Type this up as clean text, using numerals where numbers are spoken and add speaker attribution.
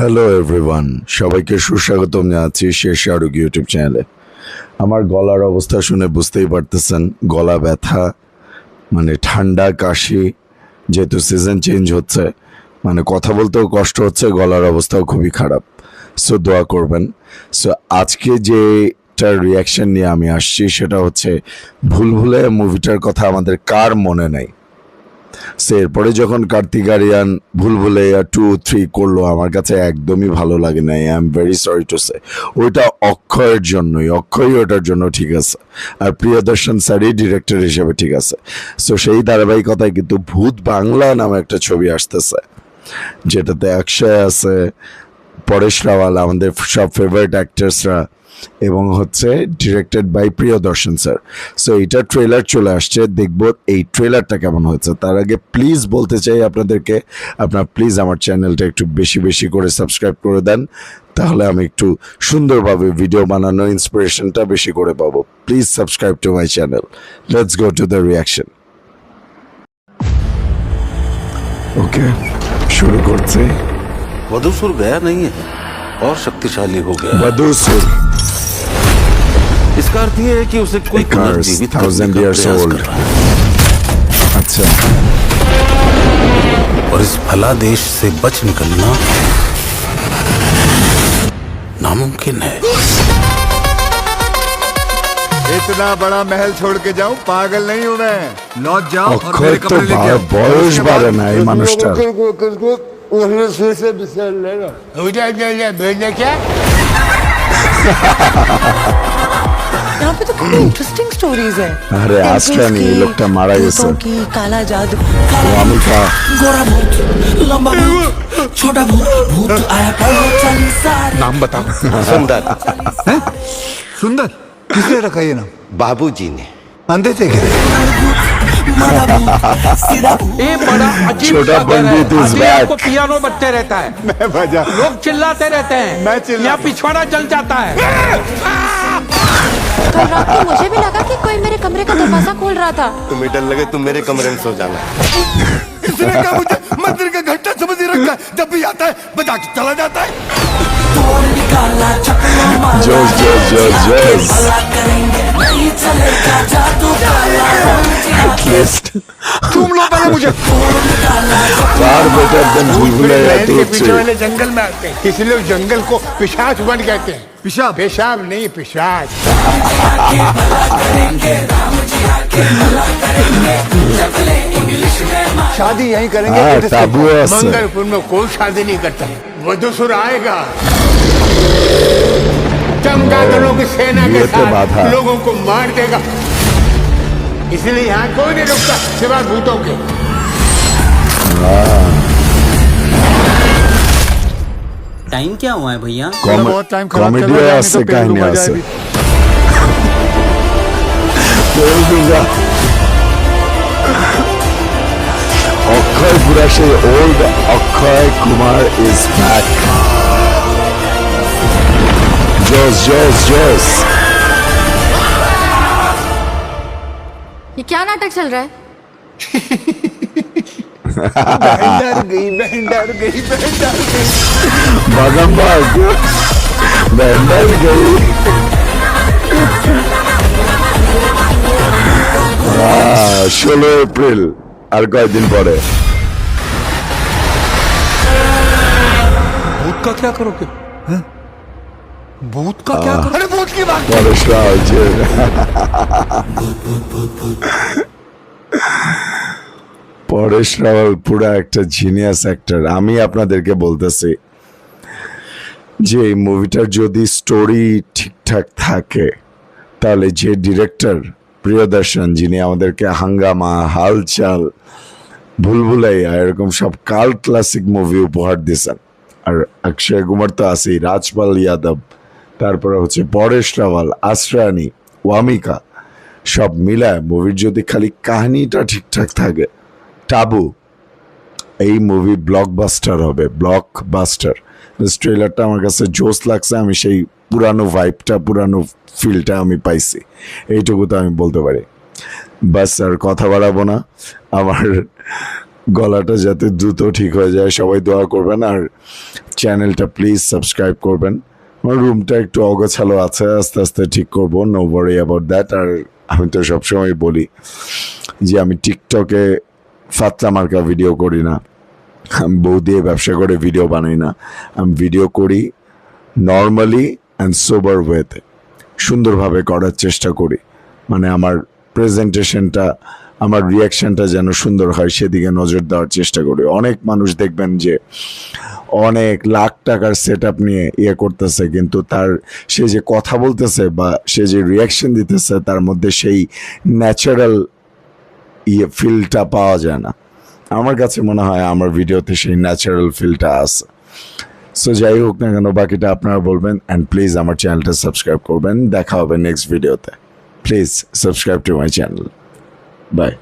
Speaker 1: Hello everyone, সবাইকে সুস্বাগতম জানাচ্ছি শেষ শাহরুখ ইউটিউব চ্যানেলে। আমার গলার অবস্থা শুনে বুঝতেই পারতেছেন, গলা ব্যথা, মানে ঠান্ডা কাশি, যেহেতু সিজন চেঞ্জ হচ্ছে, মানে কথা বলতেও কষ্ট হচ্ছে, গলার অবস্থাও খুবই খারাপ। সো দোয়া করবেন। সো আজকে যেটার রিয়াকশন নিয়ে আমি আসছি সেটা হচ্ছে ভুলভুলাইয়া মুভিটার কথা আমাদের কার মনে নাই। সে এরপরে যখন কার্তিক আরিয়ান ভুলভুলাইয়া 2-3 করলো, আমার কাছে একদমই ভালো লাগে না। I am very sorry to say. ওইটা অক্ষয়ের জন্যই, অক্ষয় ওটার জন্য ঠিক আছে, আর প্রিয়দর্শন স্যারই ডিরেক্টর হিসেবে ঠিক আছে। সো সেই ধারাবাহিকতায় কিন্তু ভূত বাংলা নামে একটা ছবি আসতেছে, যেটাতে অক্ষয় আছে, পরেশ রাওয়াল, আমাদের সব ফেভারিট অ্যাক্টার্সরা, এবং হচ্ছে directed by Priyadarshan sir. So এইটার ট্রেলার চলে আসছে, দেখবো এই ট্রেলারটা কেমন হয়েছে। তার আগে প্লিজ বলতে চাই আপনাদেরকে, আপনার প্লিজ আমার চ্যানেলটা একটু বেশি বেশি করে সাবস্ক্রাইব করে দেন, তাহলে আমি একটু সুন্দরভাবে ভিডিও বানানোর ইন্সপিরেশনটা বেশি করে পাবো। Please subscribe to my channel. Let's go to the reaction. Okay, শুরু করছি।
Speaker 2: वधूसुर गया नहीं है और शक्तिशाली हो गया।
Speaker 1: बदूसुर,
Speaker 2: इसका अर्थ ये है कि उसे कोई
Speaker 1: A curse,
Speaker 2: पुनर्जीवित करने
Speaker 1: 1000
Speaker 2: का
Speaker 1: years
Speaker 2: प्रयास
Speaker 1: old.
Speaker 2: कर रहा है।
Speaker 1: अच्छा,
Speaker 2: और इस फलादेश से बच निकलना नामुमकिन है।
Speaker 3: इतना बड़ा महल छोड़ के जाऊं, पागल नहीं हूं मैं। लौट जाओ और
Speaker 1: অক্ষয়
Speaker 3: मेरे
Speaker 1: তো
Speaker 3: कपड़े लेके आओ।
Speaker 1: বয়স বাড়ে না এই মানুষটার।
Speaker 4: यहाँ पे तो कितनी इंटरेस्टिंग स्टोरीज है।
Speaker 1: अरे आस्ट्रानी, ये लोग का मारा ये सब।
Speaker 4: भूतों की, काला जादू,
Speaker 1: वामिका,
Speaker 5: गोरा भूत, लंबा भूत, छोटा भूत, भूत आया पड़ो चली सारी।
Speaker 6: नाम बताओ।
Speaker 7: सुंदर।
Speaker 3: सुंदर किसने रखा ये नाम?
Speaker 7: बाबूजी ने।
Speaker 3: अंधे थे क्या?
Speaker 5: बड़ा भूत, सीधा भूत,
Speaker 6: ये बड़ा अजीब
Speaker 1: छोटा
Speaker 6: सा घर है।
Speaker 1: पंडित is
Speaker 6: आधी
Speaker 1: back.
Speaker 6: आपको पियानो बजते रहता है,
Speaker 3: मैं बजा।
Speaker 6: लोग चिल्लाते रहते हैं,
Speaker 3: मैं चिल्ला-
Speaker 6: यहाँ पिछवाड़ा जल जाता है।
Speaker 8: कल रात को मुझे भी लगा कि कोई मेरे कमरे का दरवाजा खोल रहा था।
Speaker 7: तुम्हें डर लगे तुम मेरे कमरे में सो जाना।
Speaker 3: इसने क्या मुझे मंदिर का घंटा समझ ही रखा है, जब भी आता है बजा के चला जाता है।
Speaker 5: तोड़ निकाला चकमा मारा।
Speaker 1: जोश जोश जोश जोश।
Speaker 5: भला करेंगे नहीं चलेगा जादू काला
Speaker 1: एटलीस्ट
Speaker 3: तुम लोग पहले मुझे
Speaker 1: फार बेटर देन भूलभुलैया
Speaker 9: के
Speaker 1: 2-3।
Speaker 9: पीछे वाले जंगल में आते हैं, इसलिए उस जंगल को पिशाच वन कहते हैं।
Speaker 3: पेशाब
Speaker 9: पेशाब नहीं, पिशाच। शादी यहीं करेंगे
Speaker 1: हाँ,
Speaker 9: किसके
Speaker 1: ताबू है
Speaker 9: साथ?
Speaker 1: उससे।
Speaker 9: मंगलपुर में कोई शादी नहीं करता। वधूसुर आएगा चमगादड़ों की सेना
Speaker 1: ये
Speaker 9: के
Speaker 1: तो बात है।
Speaker 9: साथ लोगों को मार देगा, इसलिए यहाँ कोई नहीं रुकता सिवाय भूतों के।
Speaker 5: टाइम क्या हुआ है भैया?
Speaker 3: बहुत टाइम खराब चल
Speaker 1: कॉमेडी
Speaker 3: रहा है,
Speaker 1: আসছে
Speaker 3: नहीं तो पेट
Speaker 1: কাহিনী
Speaker 3: डूबा
Speaker 1: আছে।
Speaker 3: जाए अभी।
Speaker 1: অক্ষয় পুরা সেই old Akshay Kumar is back. জোস জোস জোস।
Speaker 8: ये क्या नाटक चल रहा है?
Speaker 3: बहन डर गई, बहन डर गई, बहन डर गई।
Speaker 1: বাগানবাগ ব্যান্ডার গই। 16 এপ্রিল, আর কয়েকদিন পরে।
Speaker 6: भूत का क्या करोगे? भूत का क्या करोगे?
Speaker 3: अरे भूत की बात
Speaker 1: পরেশ রাওয়াল যে পরেশ রাওয়াল পুরা একটা জিনিয়াস অ্যাক্টর। আমি আপনাদেরকে বলতেছি যে এই মুভিটার যদি স্টোরি ঠিকঠাক থাকে, তাহলে যে ডিরেক্টর প্রিয়দর্শন, যিনি আমাদেরকে হাঙ্গামা, হালচাল, ভুলভুলাইয়া এরকম সব কাল্ট ক্লাসিক মুভি উপহার দিয়েছেন, আর অক্ষয় কুমার তো আছেই, রাজপাল যাদব, তারপরে হচ্ছে পরেশ রাওয়াল, আসরানি, ওয়ামিকা, সব মিলায় মুভির যদি খালি কাহিনীটা ঠিকঠাক থাকে, টাবু এই মুভি ব্লকবাস্টার হবে, ব্লকবাস্টার। ট্রেলারটা আমার কাছে জোস লাগছে, আমি সেই পুরানো ভাইবটা, পুরানো ফিলটা আমি পাইছি, এইটুকু তো আমি বলতে পারি। বাস, আর কথা বাড়াবো না, আমার গলাটা যাতে দ্রুত ঠিক হয়ে যায়, সবাই দোয়া করবেন। আর চ্যানেলটা প্লিজ সাবস্ক্রাইব করবেন। আমার রুমটা একটু অগোছালো আছে, আস্তে আস্তে ঠিক করবো, নো ওয়ারি অ্যাবাউট দ্যাট। আর আমি তো সবসময় বলি যে আমি টিকটকে ফাতলা মার্কা ভিডিও করি না, আমি বউ দিয়ে ব্যবসা করে ভিডিও বানাই না, আমি ভিডিও করি নর্মালি অ্যান্ড সোবার ওয়েতে, সুন্দরভাবে করার চেষ্টা করি। মানে আমার প্রেজেন্টেশনটা, আমার রিয়াকশনটা যেন সুন্দর হয় সেদিকে নজর দেওয়ার চেষ্টা করি। অনেক মানুষ দেখবেন যে অনেক লাখ টাকার সেট আপ নিয়ে ইয়ে করতেছে, কিন্তু সে যে কথা বলতেছে বা সে যে রিয়াকশন দিতেছে তার মধ্যে সেই ন্যাচারাল ফিলটা পাওয়া যায় না। আমার কাছে মনে হয় আমার ভিডিওতে সেই ন্যাচারাল ফিলটা আছে। সো যাই হোক না কেন, বাকিটা আপনারা বলবেন। অ্যান্ড প্লিজ আমার চ্যানেলটা সাবস্ক্রাইব করবেন। দেখা হবে নেক্সট ভিডিওতে। Please subscribe to my channel. By.